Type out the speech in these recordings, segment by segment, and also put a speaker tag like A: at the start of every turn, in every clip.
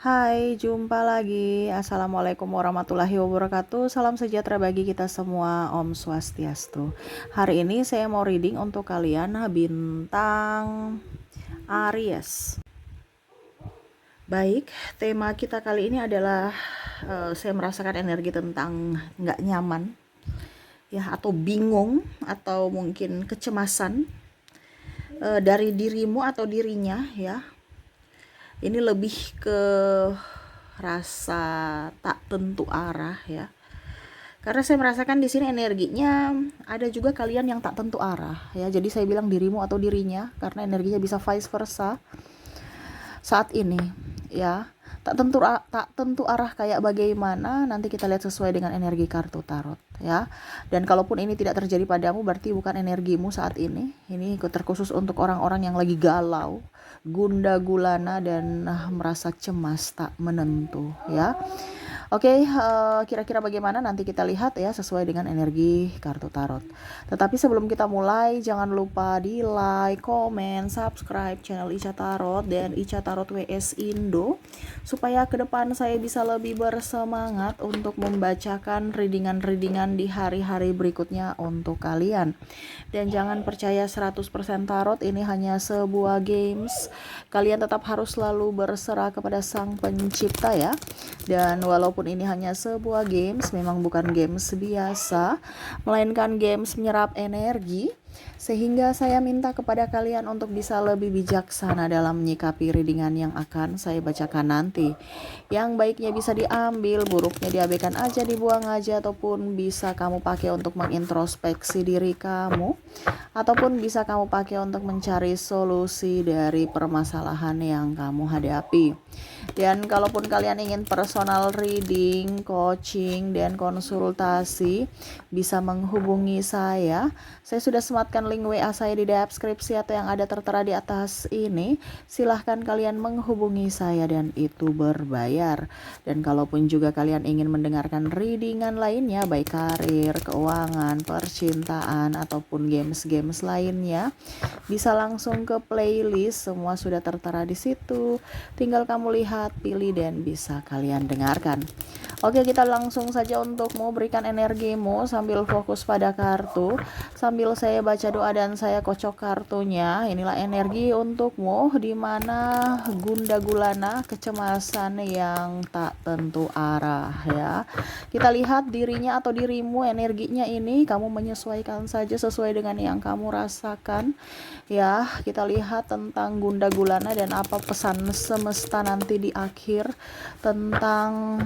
A: Hai, jumpa lagi. Assalamualaikum warahmatullahi wabarakatuh. Salam sejahtera bagi kita semua. Om Swastiastu. Hari ini saya mau reading untuk kalian bintang Aries. Baik, tema kita kali ini adalah saya merasakan energi tentang nggak nyaman, ya, atau bingung, atau mungkin kecemasan dari dirimu atau dirinya, ya. Ini lebih ke rasa tak tentu arah, ya. Karena saya merasakan di sini energinya ada juga kalian yang tak tentu arah, ya. Jadi saya bilang dirimu atau dirinya karena energinya bisa vice versa saat ini, ya. Tak tentu arah kayak bagaimana nanti kita lihat sesuai dengan energi kartu tarot, ya. Dan kalaupun ini tidak terjadi padamu berarti bukan energimu saat ini. Ini terkhusus untuk orang-orang yang lagi galau, gundah gulana, dan merasa cemas tak menentu, ya. Oke, kira-kira bagaimana nanti kita lihat, ya, sesuai dengan energi kartu tarot. Tetapi sebelum kita mulai, jangan lupa di like, komen, subscribe channel Ica Tarot dan Ica Tarot WS Indo, supaya ke depan saya bisa lebih bersemangat untuk membacakan readingan-readingan di hari-hari berikutnya untuk kalian. Dan jangan percaya 100% tarot ini hanya sebuah games. Kalian tetap harus selalu berserah kepada Sang Pencipta, ya. Dan walaupun ini hanya sebuah games, memang bukan games biasa, melainkan games menyerap energi, sehingga saya minta kepada kalian untuk bisa lebih bijaksana dalam menyikapi readingan yang akan saya bacakan nanti. Yang baiknya bisa diambil, buruknya diabaikan aja, dibuang aja, ataupun bisa kamu pakai untuk mengintrospeksi diri kamu, ataupun bisa kamu pakai untuk mencari solusi dari permasalahan yang kamu hadapi. Dan kalaupun kalian ingin personal reading, coaching, dan konsultasi, bisa menghubungi saya. Saya sudah sematkan link WA saya di deskripsi atau yang ada tertera di atas ini. Silahkan kalian menghubungi saya dan itu berbayar. Dan kalaupun juga kalian ingin mendengarkan readingan lainnya, baik karir, keuangan, percintaan, ataupun games-games lainnya, bisa langsung ke playlist, semua sudah tertera di situ. Tinggal kamu lihat, pilih, dan bisa kalian dengarkan. Oke, kita langsung saja untuk mau berikan energimu sambil fokus pada kartu, sambil saya baca doa dan saya kocok kartunya. Inilah energi untukmu di mana gundah gulana, kecemasan yang tak tentu arah, ya. Kita lihat dirinya atau dirimu, energinya ini kamu menyesuaikan saja sesuai dengan yang kamu rasakan, ya. Kita lihat tentang gundah gulana dan apa pesan semesta nanti di akhir tentang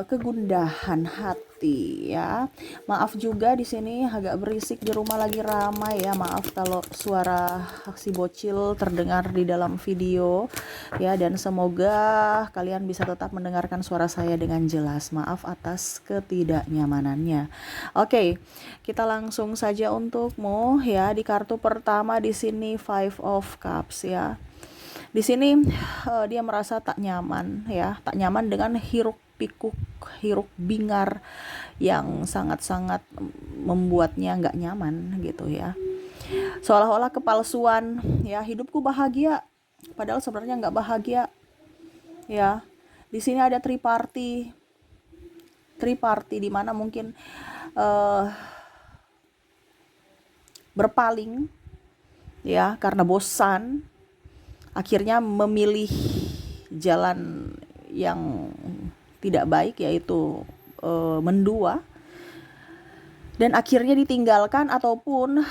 A: kegundahan hati, ya. Maaf juga di sini agak berisik, di rumah lagi ramai, ya. Maaf kalau suara si bocil terdengar di dalam video, ya. Dan semoga kalian bisa tetap mendengarkan suara saya dengan jelas. Maaf atas ketidaknyamanannya. Oke, kita langsung saja untukmu, ya. Di kartu pertama di sini Five of Cups, ya. Di sini dia merasa tak nyaman, ya, tak nyaman dengan hiruk pikuk, hiruk bingar yang sangat-sangat membuatnya nggak nyaman, gitu, ya. Seolah-olah kepalsuan, ya, hidupku bahagia, padahal sebenarnya nggak bahagia, ya. Di sini ada triparty di mana mungkin berpaling, ya, karena bosan, akhirnya memilih jalan yang tidak baik, yaitu mendua, dan akhirnya ditinggalkan, ataupun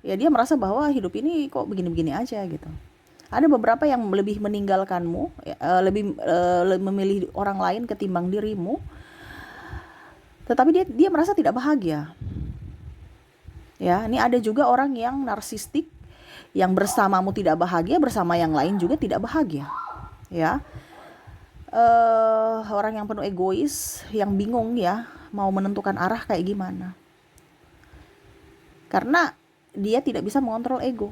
A: ya dia merasa bahwa hidup ini kok begini-begini aja, gitu. Ada beberapa yang lebih meninggalkanmu, lebih memilih orang lain ketimbang dirimu, tetapi dia merasa tidak bahagia, ya. Ini ada juga orang yang narsistik, yang bersamamu tidak bahagia, bersama yang lain juga tidak bahagia, ya. Orang yang penuh egois, yang bingung, ya, mau menentukan arah kayak gimana, karena dia tidak bisa mengontrol ego.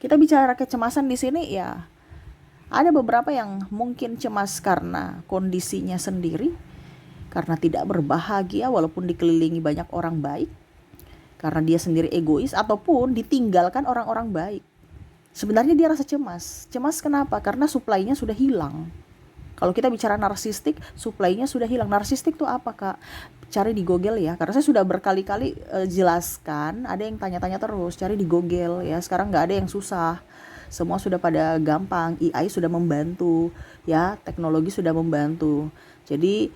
A: Kita bicara kecemasan di sini, ya, ada beberapa yang mungkin cemas karena kondisinya sendiri, karena tidak berbahagia walaupun dikelilingi banyak orang baik, karena dia sendiri egois, ataupun ditinggalkan orang-orang baik. Sebenarnya dia rasa cemas. Cemas kenapa? Karena supply-nya sudah hilang. Kalau kita bicara narsistik, supply-nya sudah hilang. Narsistik tuh apa, Kak? Cari di Google ya. Karena saya sudah berkali-kali jelaskan, ada yang tanya-tanya terus, cari di Google ya. Sekarang nggak ada yang susah. Semua sudah pada gampang, AI sudah membantu ya, teknologi sudah membantu. Jadi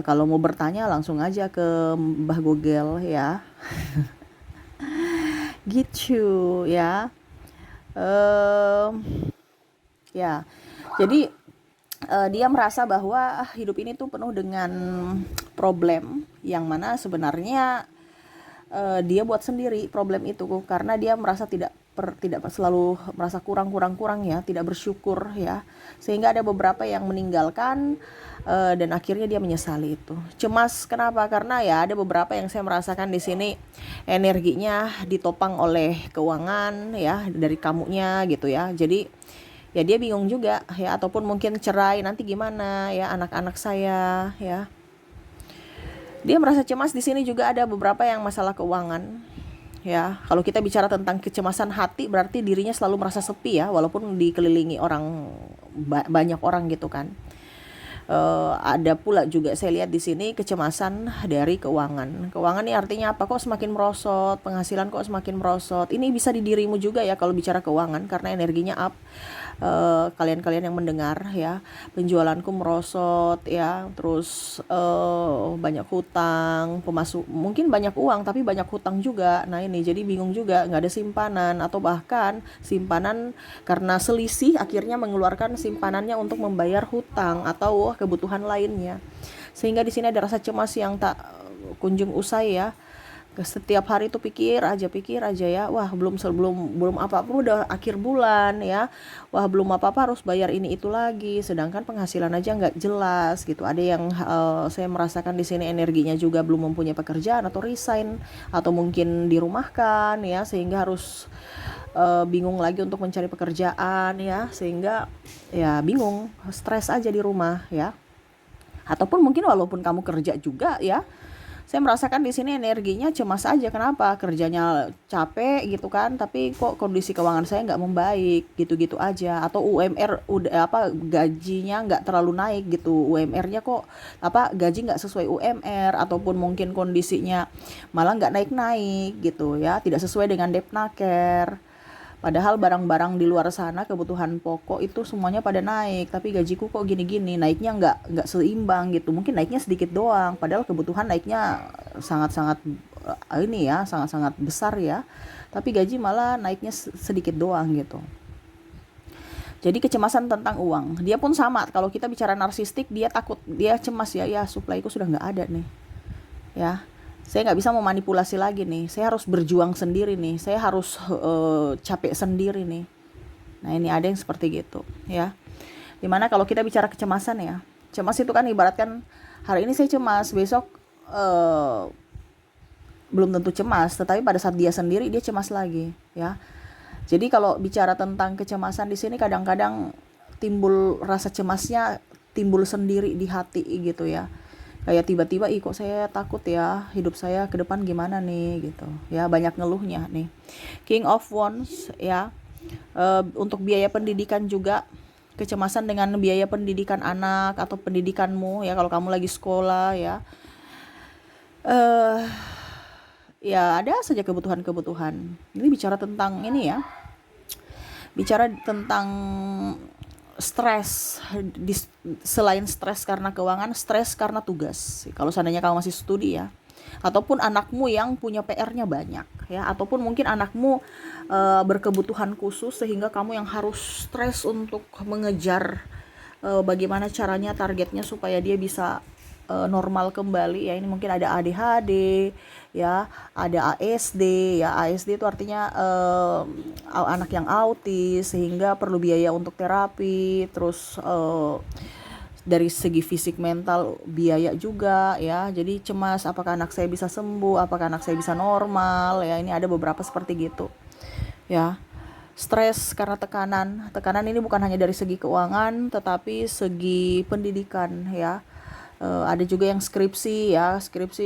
A: kalau mau bertanya langsung aja ke Mbah Google ya. Gitu ya. Ya. Jadi dia merasa bahwa hidup ini tuh penuh dengan problem yang mana sebenarnya dia buat sendiri problem itu karena dia merasa tidak selalu merasa kurang ya, tidak bersyukur ya, sehingga ada beberapa yang meninggalkan dan akhirnya dia menyesali itu. Cemas kenapa? Karena ya ada beberapa yang saya merasakan di sini energinya ditopang oleh keuangan ya dari kamunya gitu ya. Jadi ya dia bingung juga ya, ataupun mungkin cerai nanti gimana ya anak-anak saya ya. Dia merasa cemas di sini juga ada beberapa yang masalah keuangan. Ya, kalau kita bicara tentang kecemasan hati berarti dirinya selalu merasa sepi ya, walaupun dikelilingi orang banyak orang gitu kan. Ada pula juga saya lihat di sini kecemasan dari keuangan. Keuangan ini artinya apa? Kok semakin merosot, penghasilan kok semakin merosot. Ini bisa di dirimu juga ya kalau bicara keuangan karena energinya up. Kalian-kalian yang mendengar ya, penjualanku merosot ya, terus banyak hutang, mungkin banyak uang tapi banyak hutang juga. Nah ini jadi bingung juga, nggak ada simpanan atau bahkan simpanan karena selisih akhirnya mengeluarkan simpanannya untuk membayar hutang atau kebutuhan lainnya. Sehingga di sini ada rasa cemas yang tak kunjung usai ya. Setiap hari itu pikir aja ya, wah belum apa-apa udah akhir bulan ya, wah belum apa-apa harus bayar ini itu lagi, sedangkan penghasilan aja nggak jelas gitu. Ada yang saya merasakan di sini energinya juga belum mempunyai pekerjaan atau resign atau mungkin dirumahkan ya, sehingga harus bingung lagi untuk mencari pekerjaan ya, sehingga ya bingung, stres aja di rumah ya. Ataupun mungkin walaupun kamu kerja juga ya, saya merasakan di sini energinya cemas aja. Kenapa? Kerjanya capek gitu kan, tapi kok kondisi keuangan saya nggak membaik, gitu-gitu aja. Atau UMR udah gajinya nggak terlalu naik gitu, UMR-nya kok gaji nggak sesuai UMR, ataupun mungkin kondisinya malah nggak naik-naik gitu ya, tidak sesuai dengan Depnaker. Padahal barang-barang di luar sana kebutuhan pokok itu semuanya pada naik, tapi gajiku kok gini-gini, naiknya nggak seimbang gitu. Mungkin naiknya sedikit doang, padahal kebutuhan naiknya sangat-sangat ini ya, sangat-sangat besar ya. Tapi gaji malah naiknya sedikit doang gitu. Jadi kecemasan tentang uang. Dia pun sama. Kalau kita bicara narsistik, dia takut, dia cemas ya supply-ku sudah nggak ada nih. Ya, saya nggak bisa memanipulasi lagi nih, saya harus berjuang sendiri nih, saya harus capek sendiri nih. Nah ini ada yang seperti gitu ya, dimana kalau kita bicara kecemasan ya, cemas itu kan ibaratkan hari ini saya cemas, besok belum tentu cemas, tetapi pada saat dia sendiri dia cemas lagi ya. Jadi kalau bicara tentang kecemasan di sini kadang-kadang timbul rasa cemasnya, timbul sendiri di hati gitu ya. Kayak tiba-tiba kok saya takut ya, hidup saya ke depan gimana nih gitu ya, banyak ngeluhnya nih. King of Wands ya, untuk biaya pendidikan juga, kecemasan dengan biaya pendidikan anak atau pendidikanmu ya, kalau kamu lagi sekolah ya, ya ada saja kebutuhan-kebutuhan. Ini bicara tentang ini ya, bicara tentang stres. Selain stres karena keuangan, stres karena tugas. Kalau seandainya kamu masih studi ya, ataupun anakmu yang punya PR-nya banyak ya, ataupun mungkin anakmu berkebutuhan khusus sehingga kamu yang harus stres untuk mengejar bagaimana caranya, targetnya supaya dia bisa normal kembali ya. Ini mungkin ada ADHD ya, ada ASD ya. ASD itu artinya anak yang autis, sehingga perlu biaya untuk terapi. Terus dari segi fisik mental biaya juga ya. Jadi cemas, apakah anak saya bisa sembuh, apakah anak saya bisa normal ya. Ini ada beberapa seperti gitu ya. Stres karena tekanan ini bukan hanya dari segi keuangan tetapi segi pendidikan ya. Ada juga yang skripsi ya,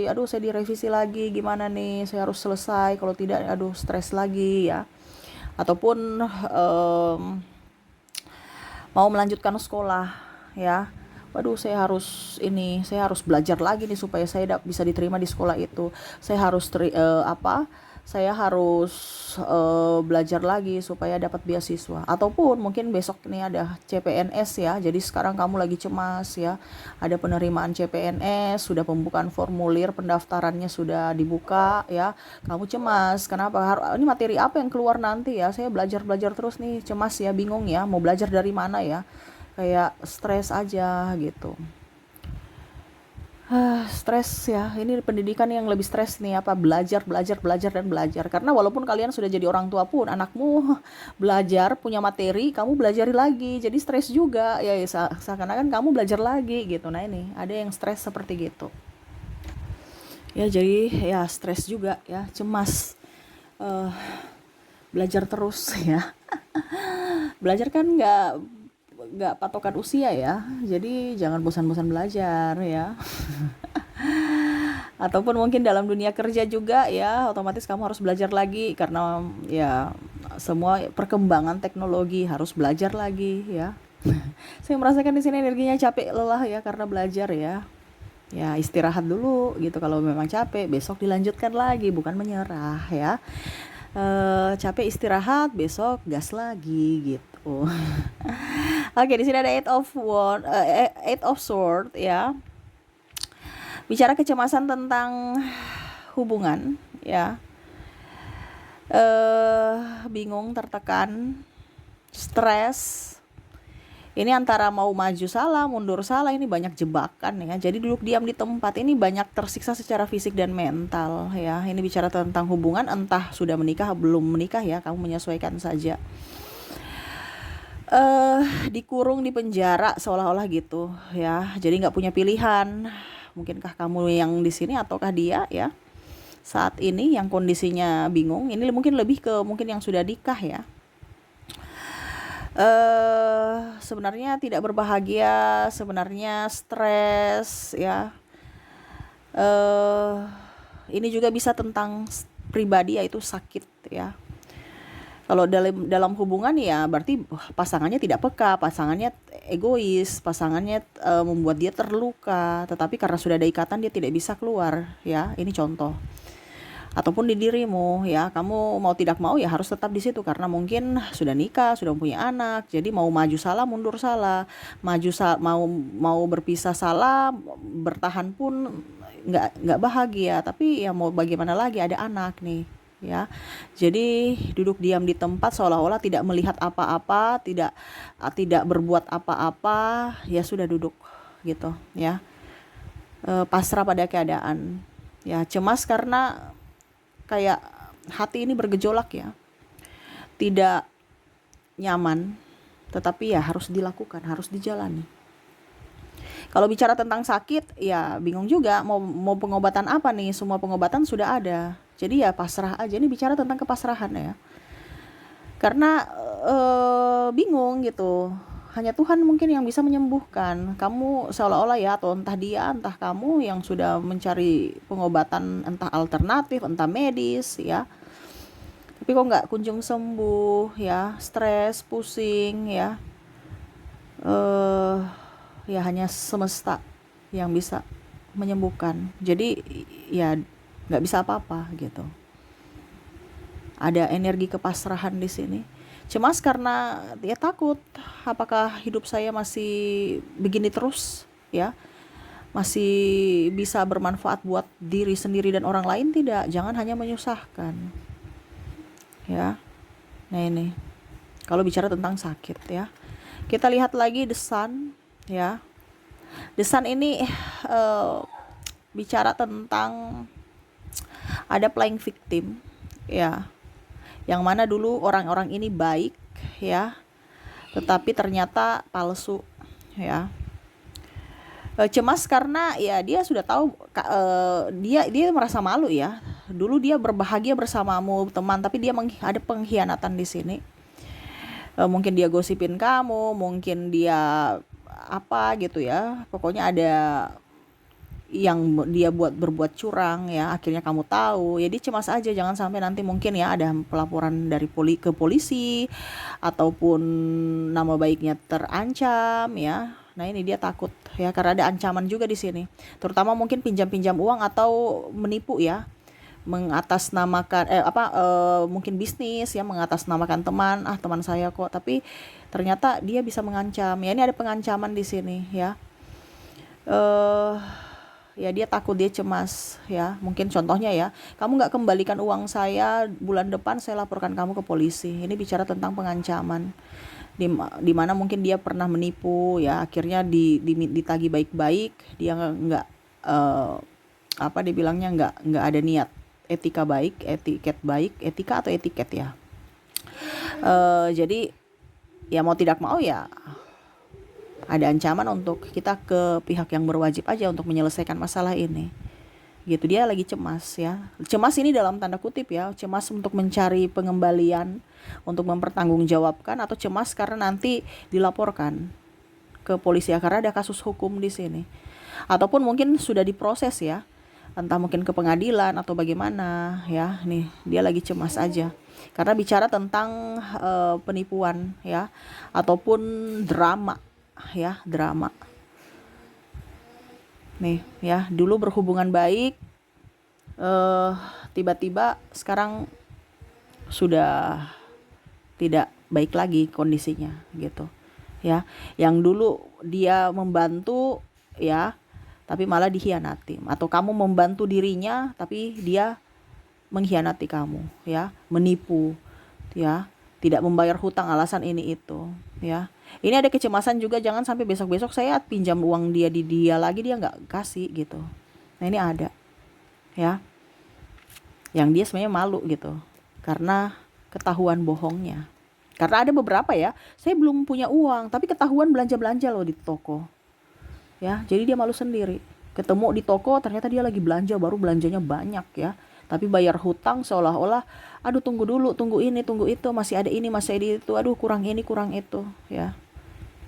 A: aduh saya direvisi lagi, gimana nih, saya harus selesai, kalau tidak aduh stres lagi ya. ataupun mau melanjutkan sekolah, ya. Waduh, saya harus belajar lagi nih supaya saya bisa diterima di sekolah itu. Saya harus saya harus belajar lagi supaya dapat beasiswa. Ataupun mungkin besok nih ada CPNS ya. Jadi sekarang kamu lagi cemas ya. Ada penerimaan CPNS, sudah pembukaan formulir pendaftarannya sudah dibuka ya. Kamu cemas. Kenapa? Ini materi apa yang keluar nanti ya? Saya belajar terus nih, cemas ya, bingung ya, mau belajar dari mana ya? Kayak stres aja gitu. Stres ya, ini pendidikan yang lebih stres nih, apa, belajar, belajar, belajar, dan belajar. Karena walaupun kalian sudah jadi orang tua pun, anakmu belajar, punya materi, kamu belajari lagi, jadi stres juga, ya, seakan-akan kamu belajar lagi gitu. Nah ini, ada yang stres seperti gitu. Ya jadi ya stres juga ya, cemas, eh belajar terus ya. Belajar kan nggak patokan usia ya, jadi jangan bosan-bosan belajar ya. Ataupun mungkin dalam dunia kerja juga ya, otomatis kamu harus belajar lagi karena ya semua perkembangan teknologi, harus belajar lagi ya. Saya merasakan di sini energinya capek, lelah ya karena belajar ya. Ya istirahat dulu gitu, kalau memang capek besok dilanjutkan lagi, bukan menyerah ya. Capek istirahat, besok gas lagi gitu. Oke, di sini ada Eight of Sword ya. Bicara kecemasan tentang hubungan ya. Bingung, tertekan, stres. Ini antara mau maju salah, mundur salah, ini banyak jebakan ya. Jadi duduk diam di tempat, ini banyak tersiksa secara fisik dan mental ya. Ini bicara tentang hubungan, entah sudah menikah belum menikah ya, kamu menyesuaikan saja. Dikurung di penjara seolah-olah gitu ya. Jadi nggak punya pilihan. Mungkinkah kamu yang di sini ataukah dia ya? Saat ini yang kondisinya bingung, ini mungkin lebih ke mungkin yang sudah nikah ya. Sebenarnya tidak berbahagia, sebenarnya stres ya. Ini juga bisa tentang pribadi, yaitu sakit ya. Kalau dalam hubungan ya berarti pasangannya tidak peka, pasangannya egois, pasangannya membuat dia terluka, tetapi karena sudah ada ikatan dia tidak bisa keluar ya. Ini contoh. Ataupun di dirimu ya, kamu mau tidak mau ya harus tetap di situ karena mungkin sudah nikah, sudah punya anak, jadi mau maju salah, mundur salah, mau berpisah salah, bertahan pun nggak bahagia. Tapi ya mau bagaimana lagi, ada anak nih ya. Jadi duduk diam di tempat seolah-olah tidak melihat apa-apa, tidak berbuat apa-apa, ya sudah duduk gitu ya. Pasrah pada keadaan ya, cemas karena kayak hati ini bergejolak ya, tidak nyaman, tetapi ya harus dilakukan, harus dijalani. Kalau bicara tentang sakit ya bingung juga, mau pengobatan apa nih, semua pengobatan sudah ada, jadi ya pasrah aja. Ini bicara tentang kepasrahan ya, karena bingung gitu. Hanya Tuhan mungkin yang bisa menyembuhkan kamu seolah-olah ya, atau entah dia, entah kamu yang sudah mencari pengobatan entah alternatif, entah medis ya. Tapi kok nggak kunjung sembuh ya, stres, pusing ya. Ya hanya semesta yang bisa menyembuhkan. Jadi ya nggak bisa apa-apa gitu. Ada energi kepasrahan di sini. Cemas karena dia takut, apakah hidup saya masih begini terus ya, masih bisa bermanfaat buat diri sendiri dan orang lain tidak, jangan hanya menyusahkan ya. Nah ini kalau bicara tentang sakit ya, kita lihat lagi The Sun ya. The Sun ini bicara tentang ada playing victim ya, yang mana dulu orang-orang ini baik ya, tetapi ternyata palsu ya. Cemas karena ya dia sudah tahu, dia merasa malu ya. Dulu dia berbahagia bersamamu teman, tapi dia ada pengkhianatan di sini. Mungkin dia gosipin kamu, mungkin dia apa gitu ya. Pokoknya ada yang dia berbuat curang ya, akhirnya kamu tahu, ya dia cemas aja jangan sampai nanti mungkin ya ada pelaporan dari ke polisi ataupun nama baiknya terancam ya. Nah ini dia takut ya, karena ada ancaman juga di sini, terutama mungkin pinjam-pinjam uang atau menipu ya, mengatasnamakan mungkin bisnis ya, mengatasnamakan teman saya kok, tapi ternyata dia bisa mengancam ya. Ini ada pengancaman di sini ya. eh Ya dia takut, dia cemas ya. Mungkin contohnya ya, kamu nggak kembalikan uang saya bulan depan, saya laporkan kamu ke polisi. Ini bicara tentang pengancaman, di mana mungkin dia pernah menipu ya, akhirnya ditagih baik-baik, dia nggak dibilangnya nggak ada niat etika baik, etiket baik, etika atau etiket ya. Jadi ya mau tidak mau ya ada ancaman untuk kita ke pihak yang berwajib aja untuk menyelesaikan masalah ini gitu. Dia lagi cemas ya, cemas ini dalam tanda kutip ya, cemas untuk mencari pengembalian, untuk mempertanggungjawabkan, atau cemas karena nanti dilaporkan ke polisi ya, karena ada kasus hukum di sini, ataupun mungkin sudah diproses ya, entah mungkin ke pengadilan atau bagaimana ya. Nih dia lagi cemas aja karena bicara tentang penipuan ya, ataupun drama ya, drama nih ya. Dulu berhubungan baik, tiba-tiba sekarang sudah tidak baik lagi kondisinya gitu ya. Yang dulu dia membantu ya, tapi malah dikhianati, atau kamu membantu dirinya tapi dia mengkhianati kamu ya, menipu ya, tidak membayar hutang, alasan ini itu ya. Ini ada kecemasan juga, jangan sampai besok-besok saya pinjam uang dia di dia lagi, dia nggak kasih gitu. Nah ini ada ya, yang dia sebenarnya malu gitu karena ketahuan bohongnya. Karena ada beberapa ya, saya belum punya uang tapi ketahuan belanja-belanja loh di toko ya, jadi dia malu sendiri. Ketemu di toko ternyata dia lagi belanja, baru belanjanya banyak ya, tapi bayar hutang seolah-olah aduh tunggu dulu, tunggu ini, tunggu itu, masih ada ini, masih ada itu, aduh kurang ini, kurang itu ya.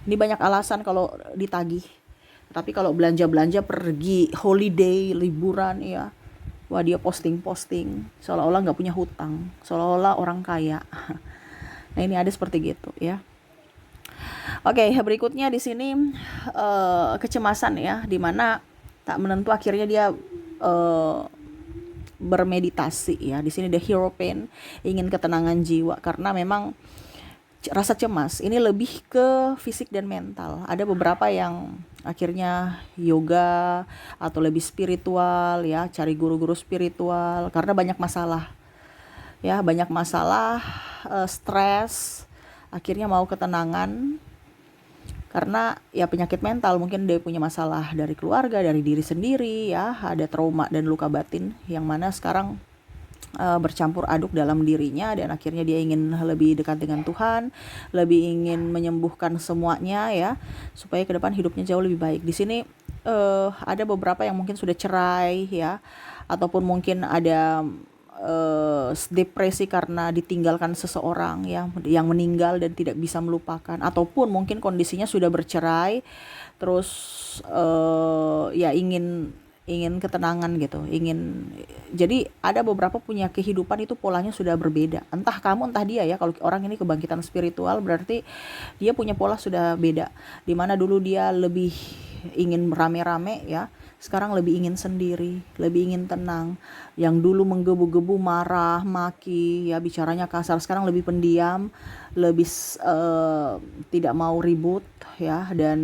A: Ini banyak alasan kalau ditagih. Tapi kalau belanja-belanja, pergi holiday, liburan ya, wah dia posting-posting seolah-olah nggak punya hutang, seolah-olah orang kaya. Nah ini ada seperti gitu ya. Oke, berikutnya di sini kecemasan ya, dimana tak menentu, akhirnya dia bermeditasi ya. Di sini the hero pain, ingin ketenangan jiwa, karena memang rasa cemas ini lebih ke fisik dan mental. Ada beberapa yang akhirnya yoga atau lebih spiritual ya, cari guru-guru spiritual karena banyak masalah ya, banyak masalah, stres, akhirnya mau ketenangan karena ya penyakit mental. Mungkin dia punya masalah dari keluarga, dari diri sendiri ya, ada trauma dan luka batin yang mana sekarang bercampur aduk dalam dirinya, dan akhirnya dia ingin lebih dekat dengan Tuhan, lebih ingin menyembuhkan semuanya ya, supaya ke depan hidupnya jauh lebih baik. Di sini ada beberapa yang mungkin sudah cerai ya, ataupun mungkin ada depresi karena ditinggalkan seseorang ya, yang meninggal dan tidak bisa melupakan, ataupun mungkin kondisinya sudah bercerai terus ya ingin ketenangan gitu, jadi ada beberapa punya kehidupan itu polanya sudah berbeda, entah kamu entah dia ya. Kalau orang ini kebangkitan spiritual berarti dia punya pola sudah beda, dimana dulu dia lebih ingin rame-rame ya, sekarang lebih ingin sendiri, lebih ingin tenang. Yang dulu menggebu-gebu, marah, maki ya, bicaranya kasar, sekarang lebih pendiam, lebih tidak mau ribut ya, dan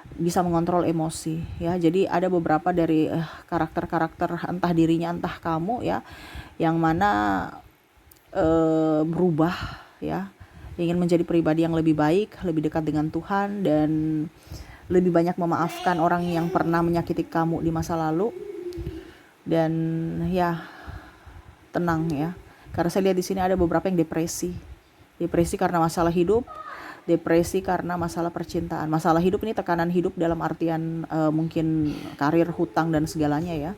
A: bisa mengontrol emosi ya. Jadi ada beberapa dari karakter-karakter, entah dirinya entah kamu ya, yang mana berubah ya, ingin menjadi pribadi yang lebih baik, lebih dekat dengan Tuhan, dan lebih banyak memaafkan orang yang pernah menyakiti kamu di masa lalu. Dan ya tenang ya, karena saya lihat di sini ada beberapa yang depresi karena masalah hidup, depresi karena masalah percintaan. Masalah hidup ini tekanan hidup dalam artian mungkin karir, hutang dan segalanya ya.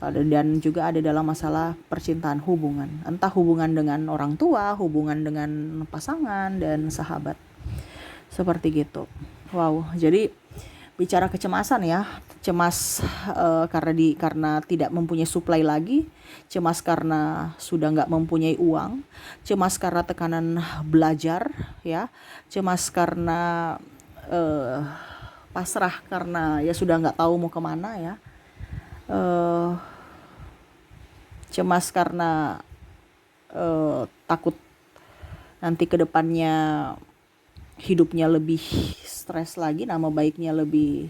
A: Dan juga ada dalam masalah percintaan, hubungan, entah hubungan dengan orang tua, hubungan dengan pasangan dan sahabat, seperti gitu. Wow, jadi Bicara kecemasan ya, cemas karena tidak mempunyai supply lagi, cemas karena sudah nggak mempunyai uang, cemas karena tekanan belajar ya, cemas karena eh, pasrah karena ya sudah nggak tahu mau kemana ya, eh, cemas karena takut nanti ke depannya hidupnya lebih stres lagi, nama baiknya lebih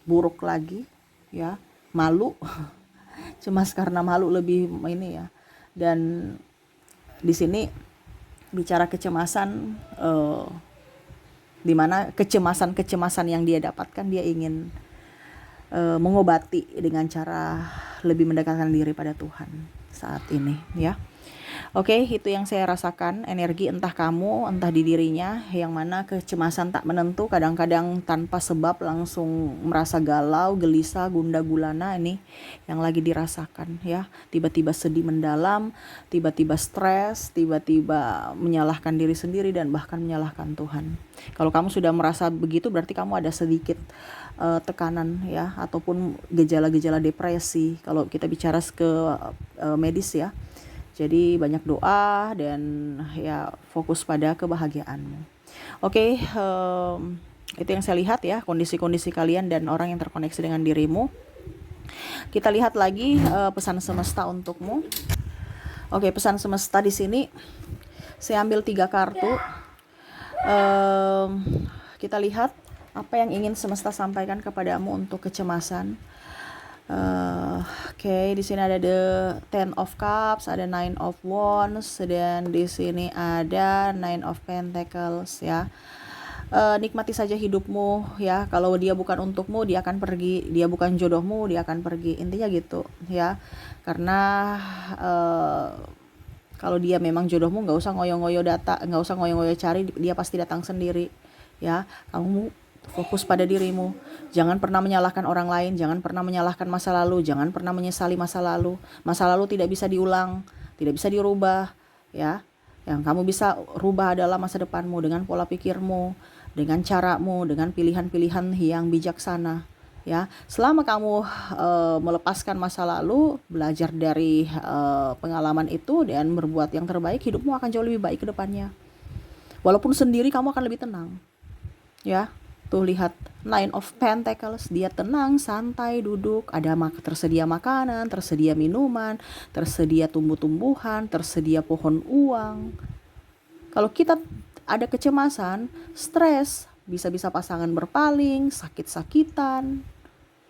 A: buruk lagi ya, malu. Cemas karena malu lebih ini ya. Dan di sini bicara kecemasan, di mana kecemasan yang dia dapatkan, dia ingin mengobati dengan cara lebih mendekatkan diri pada Tuhan saat ini ya. Oke, itu yang saya rasakan, energi entah kamu, entah di dirinya, yang mana kecemasan tak menentu, kadang-kadang tanpa sebab langsung merasa galau, gelisah, gundah gulana, ini yang lagi dirasakan ya. Tiba-tiba sedih mendalam, tiba-tiba stres, tiba-tiba menyalahkan diri sendiri dan bahkan menyalahkan Tuhan. Kalau kamu sudah merasa begitu, berarti kamu ada sedikit tekanan ya, ataupun gejala-gejala depresi kalau kita bicara ke medis ya. Jadi banyak doa dan ya fokus pada kebahagiaanmu. Oke, itu yang saya lihat ya, kondisi-kondisi kalian dan orang yang terkoneksi dengan dirimu. Kita lihat lagi pesan semesta untukmu. Oke, pesan semesta di sini saya ambil 3 kartu. Kita lihat apa yang ingin semesta sampaikan kepadamu untuk kecemasan. Oke, di sini ada the Ten of Cups, ada Nine of Wands, dan di sini ada Nine of Pentacles ya. Nikmati saja hidupmu ya. Kalau dia bukan untukmu, dia akan pergi. Dia bukan jodohmu, dia akan pergi. Intinya gitu ya. Karena kalau dia memang jodohmu, nggak usah ngoyo-ngoyo nggak usah ngoyo-ngoyo cari, dia pasti datang sendiri ya. Kamu fokus pada dirimu. Jangan pernah menyalahkan orang lain, jangan pernah menyalahkan masa lalu, jangan pernah menyesali masa lalu. Masa lalu tidak bisa diulang, tidak bisa dirubah ya. Yang kamu bisa rubah adalah masa depanmu dengan pola pikirmu, dengan caramu, dengan pilihan-pilihan yang bijaksana ya. Selama kamu melepaskan masa lalu, belajar dari pengalaman itu dan berbuat yang terbaik, hidupmu akan jauh lebih baik ke depannya. Walaupun sendiri, kamu akan lebih tenang ya. Tuh lihat Nine of Pentacles, dia tenang, santai, duduk, ada tersedia makanan, tersedia minuman, tersedia tumbuh-tumbuhan, tersedia pohon uang. Kalau kita ada kecemasan, stres, bisa-bisa pasangan berpaling, sakit-sakitan,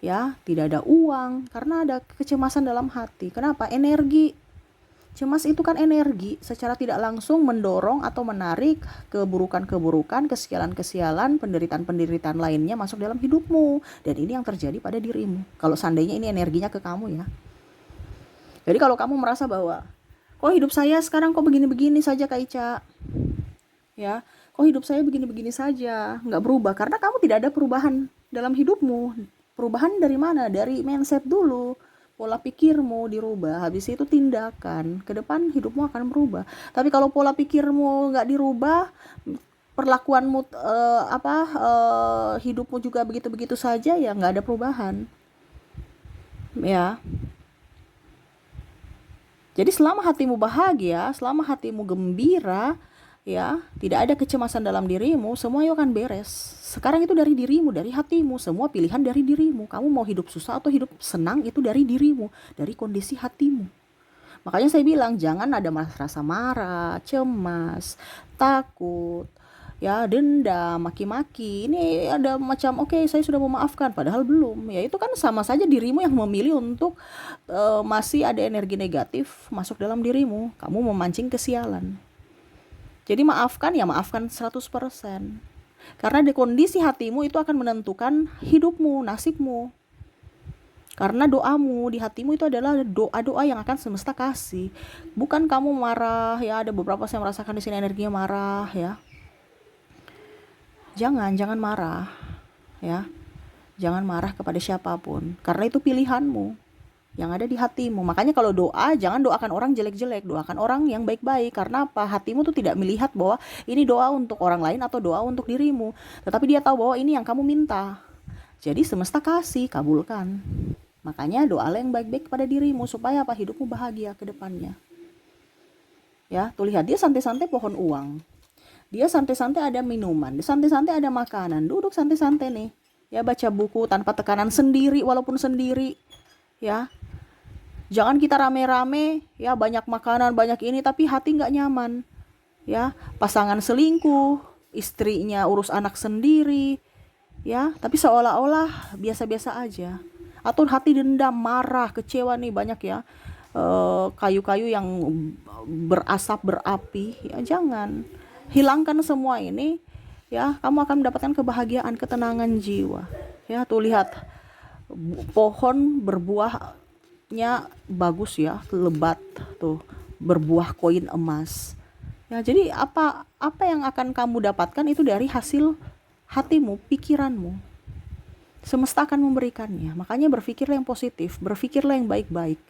A: ya, tidak ada uang karena ada kecemasan dalam hati. Kenapa? Energi. Cemas itu kan energi, secara tidak langsung mendorong atau menarik keburukan-keburukan, kesialan-kesialan, penderitaan-penderitaan lainnya masuk dalam hidupmu. Dan ini yang terjadi pada dirimu. Kalau seandainya ini energinya ke kamu ya. Jadi kalau kamu merasa bahwa, kok hidup saya sekarang kok begini-begini saja Kak Ica? Ya, kok hidup saya begini-begini saja, nggak berubah. Karena kamu tidak ada perubahan dalam hidupmu. Perubahan dari mana? Dari mindset dulu. Pola pikirmu dirubah, habis itu tindakan, ke depan hidupmu akan berubah. Tapi kalau pola pikirmu nggak dirubah, perlakuanmu hidupmu juga begitu-begitu saja, ya nggak ada perubahan ya. Jadi selama hatimu bahagia, selama hatimu gembira ya, tidak ada kecemasan dalam dirimu, semua itu akan beres. Sekarang itu dari dirimu, dari hatimu, semua pilihan dari dirimu. Kamu mau hidup susah atau hidup senang, itu dari dirimu, dari kondisi hatimu. Makanya saya bilang jangan ada rasa marah, cemas, takut, ya, dendam, maki-maki. Ini ada macam oke, saya sudah memaafkan padahal belum. Ya itu kan sama saja dirimu yang memilih untuk masih ada energi negatif masuk dalam dirimu. Kamu memancing kesialan. Jadi maafkan ya, maafkan 100%. Karena di kondisi hatimu itu akan menentukan hidupmu, nasibmu. Karena doamu di hatimu itu adalah doa-doa yang akan semesta kasih. Bukan kamu marah ya, ada beberapa saya merasakan di sini energinya marah ya. Jangan marah ya. Jangan marah kepada siapapun karena itu pilihanmu yang ada di hatimu. Makanya kalau doa, jangan doakan orang jelek-jelek, doakan orang yang baik-baik. Karena apa? Hatimu tuh tidak melihat bahwa ini doa untuk orang lain atau doa untuk dirimu, tetapi dia tahu bahwa ini yang kamu minta. Jadi semesta kasih, kabulkan. Makanya doalah yang baik-baik kepada dirimu supaya apa? Hidupmu bahagia ke depannya. Ya, tuh lihat, dia santai-santai pohon uang. Dia santai-santai ada minuman, dia santai-santai ada makanan, duduk santai-santai nih. Ya, baca buku tanpa tekanan, sendiri walaupun sendiri. Ya, jangan kita rame-rame, ya banyak makanan, banyak ini, tapi hati nggak nyaman. Ya, pasangan selingkuh, istrinya urus anak sendiri, ya, tapi seolah-olah biasa-biasa aja. Atau hati dendam, marah, kecewa nih banyak ya. Kayu-kayu yang berasap, berapi, ya jangan. Hilangkan semua ini, ya, kamu akan mendapatkan kebahagiaan, ketenangan jiwa. Ya, tuh lihat, pohon berbuahnya bagus ya, lebat tuh, berbuah koin emas. Ya, jadi apa yang akan kamu dapatkan itu dari hasil hatimu, pikiranmu. Semesta akan memberikannya. Makanya berpikirlah yang positif, berpikirlah yang baik-baik.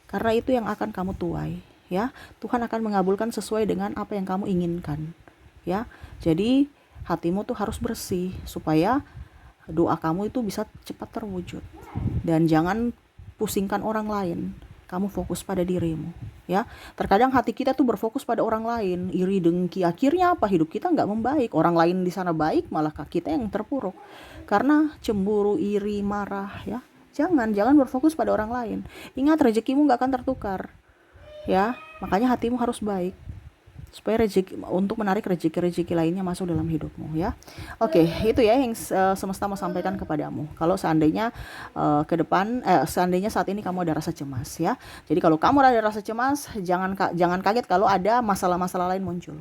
A: Karena itu yang akan kamu tuai, ya. Tuhan akan mengabulkan sesuai dengan apa yang kamu inginkan, ya. Jadi hatimu tuh harus bersih supaya doa kamu itu bisa cepat terwujud. Dan jangan pusingkan orang lain. Kamu fokus pada dirimu, ya. Terkadang hati kita tuh berfokus pada orang lain, iri dengki, akhirnya apa? Hidup kita nggak membaik. Orang lain di sana baik, malah kita yang terpuruk karena cemburu, iri, marah, ya. Jangan berfokus pada orang lain. Ingat, rezekimu nggak akan tertukar, ya. Makanya hatimu harus baik supaya rezeki, untuk menarik rezeki lainnya masuk dalam hidupmu, ya. Oke, itu ya yang semesta mau sampaikan kepadamu. Kalau seandainya ke depan, seandainya saat ini kamu ada rasa cemas, ya. Jadi kalau kamu ada rasa cemas, jangan kaget kalau ada masalah-masalah lain muncul.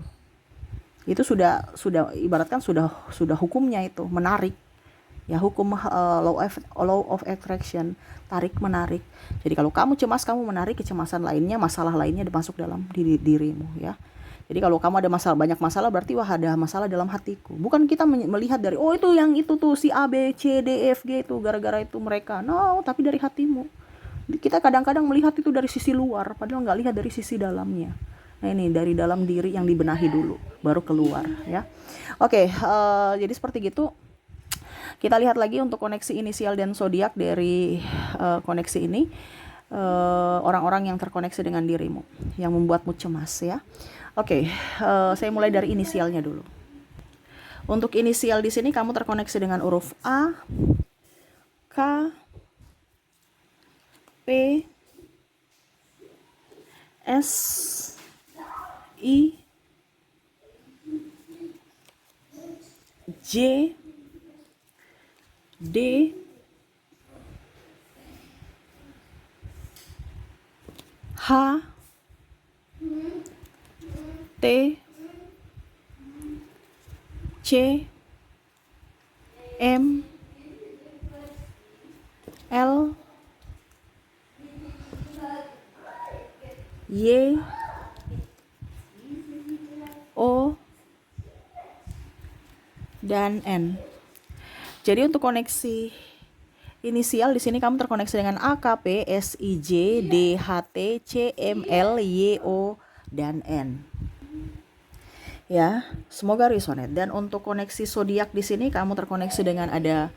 A: Itu sudah ibaratkan sudah hukumnya itu menarik. Ya, hukum law of attraction, tarik menarik. Jadi kalau kamu cemas, kamu menarik kecemasan lainnya, masalah lainnya masuk dalam dirimu, ya. Jadi kalau kamu ada banyak masalah, berarti wah ada masalah dalam hatiku. Bukan kita melihat dari itu yang itu tuh si A B C D F G itu gara-gara itu mereka. No, tapi dari hatimu. Kita kadang-kadang melihat itu dari sisi luar, padahal nggak lihat dari sisi dalamnya. Nah, ini dari dalam diri yang dibenahi dulu, baru keluar, ya. Oke, jadi seperti gitu. Kita lihat lagi untuk koneksi inisial dan zodiak dari koneksi ini, orang-orang yang terkoneksi dengan dirimu, yang membuatmu cemas, ya. Oke, saya mulai dari inisialnya dulu. Untuk inisial di sini kamu terkoneksi dengan huruf A, K, P, S, I, J, D, H, T, C, M, L, Y, O, dan N. Jadi untuk koneksi inisial di sini kamu terkoneksi dengan A, K, P, S, I, J, D, H, T, C, M, L, Y, O, dan N. Ya, semoga resonate. Dan untuk koneksi zodiak di sini kamu terkoneksi dengan ada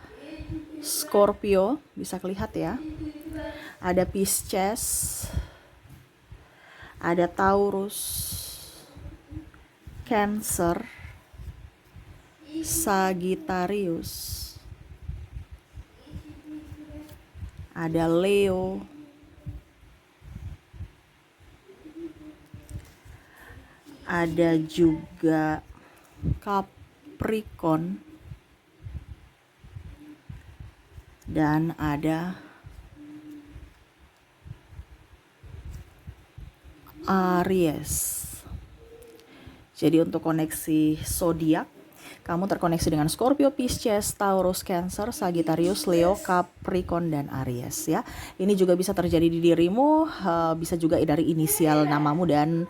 A: Scorpio, bisa kelihatan ya. Ada Pisces, ada Taurus, Cancer, Sagittarius, ada Leo, ada juga Capricorn, dan ada Aries. Jadi untuk koneksi zodiak, Kamu terkoneksi dengan Scorpio, Pisces, Taurus, Cancer, Sagittarius, Leo, Capricorn, dan Aries ya. Ini juga bisa terjadi di dirimu, bisa juga dari inisial namamu, dan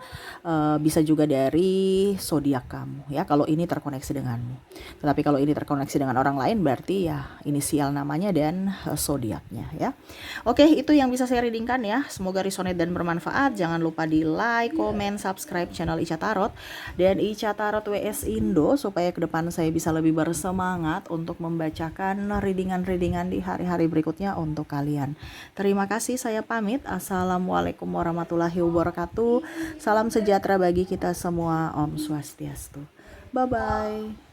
A: bisa juga dari zodiak kamu ya, kalau ini terkoneksi denganmu. Tetapi kalau ini terkoneksi dengan orang lain, berarti ya inisial namanya dan zodiaknya ya. Oke, itu yang bisa saya readingkan ya. Semoga resonate dan bermanfaat. Jangan lupa di like, comment, subscribe channel Ica Tarot dan Ica Tarot WS Indo, supaya ke depan saya bisa lebih bersemangat untuk membacakan readingan-readingan di hari-hari berikutnya untuk kalian. Terima kasih, saya pamit. Assalamualaikum warahmatullahi wabarakatuh. Salam sejahtera bagi kita semua. Om Swastiastu. Bye-bye.